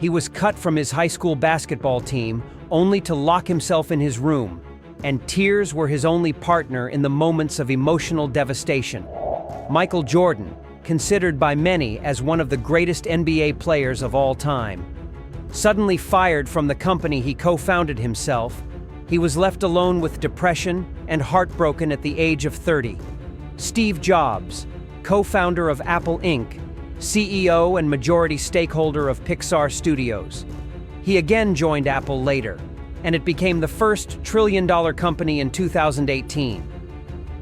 He was cut from his high school basketball team only to lock himself in his room, and tears were his only partner in the moments of emotional devastation. Michael Jordan, considered by many as one of the greatest NBA players of all time. Suddenly fired from the company he co-founded himself, he was left alone with depression and heartbroken at the age of 30. Steve Jobs, co-founder of Apple Inc., CEO and majority stakeholder of Pixar Studios. He again joined Apple later, and it became the first trillion-dollar company in 2018.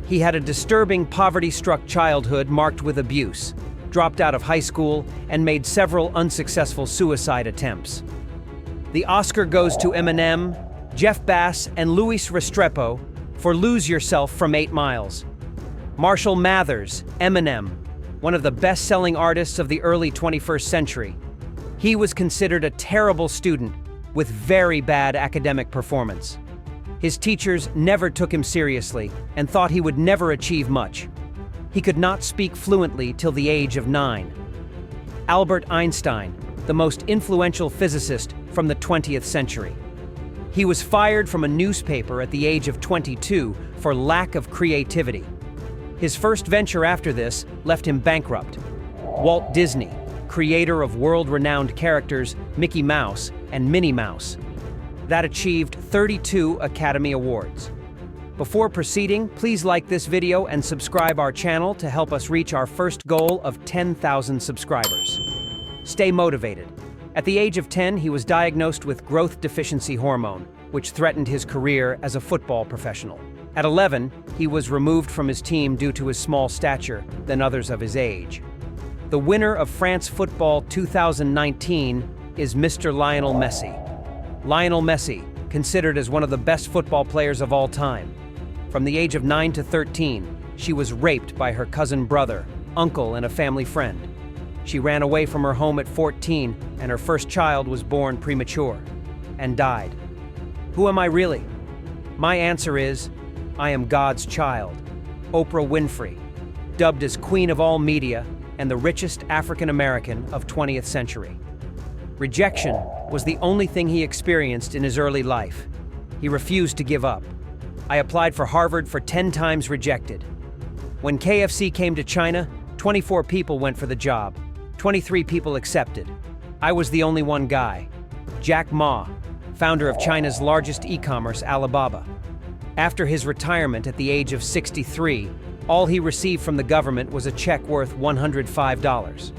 He had a disturbing poverty-struck childhood marked with abuse, dropped out of high school, and made several unsuccessful suicide attempts. The Oscar goes to Eminem, Jeff Bass, and Luis Restrepo for Lose Yourself from 8 Miles. Marshall Mathers, Eminem, one of the best-selling artists of the early 21st century. He was considered a terrible student with very bad academic performance. His teachers never took him seriously and thought he would never achieve much. He could not speak fluently till the age of 9. Albert Einstein, the most influential physicist from the 20th century. He was fired from a newspaper at the age of 22 for lack of creativity. His first venture after this left him bankrupt. Walt Disney, creator of world-renowned characters Mickey Mouse and Minnie Mouse, that achieved 32 Academy Awards. Before proceeding, please like this video and subscribe our channel to help us reach our first goal of 10,000 subscribers. Stay motivated. At the age of 10, he was diagnosed with growth deficiency hormone, which threatened his career as a football professional. At 11, he was removed from his team due to his small stature than others of his age. The winner of France Football 2019 is Mr. Lionel Messi. Lionel Messi, considered as one of the best football players of all time. From the age of 9 to 13, she was raped by her cousin brother, uncle, and a family friend. She ran away from her home at 14, and her first child was born premature and died. Who am I really? My answer is, I am God's child. Oprah Winfrey, dubbed as Queen of all media and the richest African American of 20th century. Rejection was the only thing he experienced in his early life. He refused to give up. I applied for Harvard for 10 times rejected. When KFC came to China, 24 people went for the job. 23 people accepted. I was the only one guy. Jack Ma, founder of China's largest e-commerce, Alibaba. After his retirement at the age of 63, all he received from the government was a check worth $105.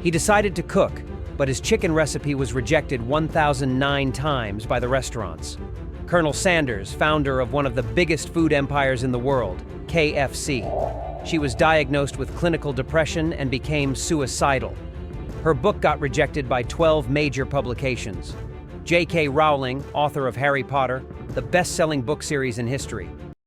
He decided to cook, but his chicken recipe was rejected 1,009 times by the restaurants. Colonel Sanders, founder of one of the biggest food empires in the world, KFC. She was diagnosed with clinical depression and became suicidal. Her book got rejected by 12 major publications. J.K. Rowling, author of Harry Potter, the best-selling book series in history,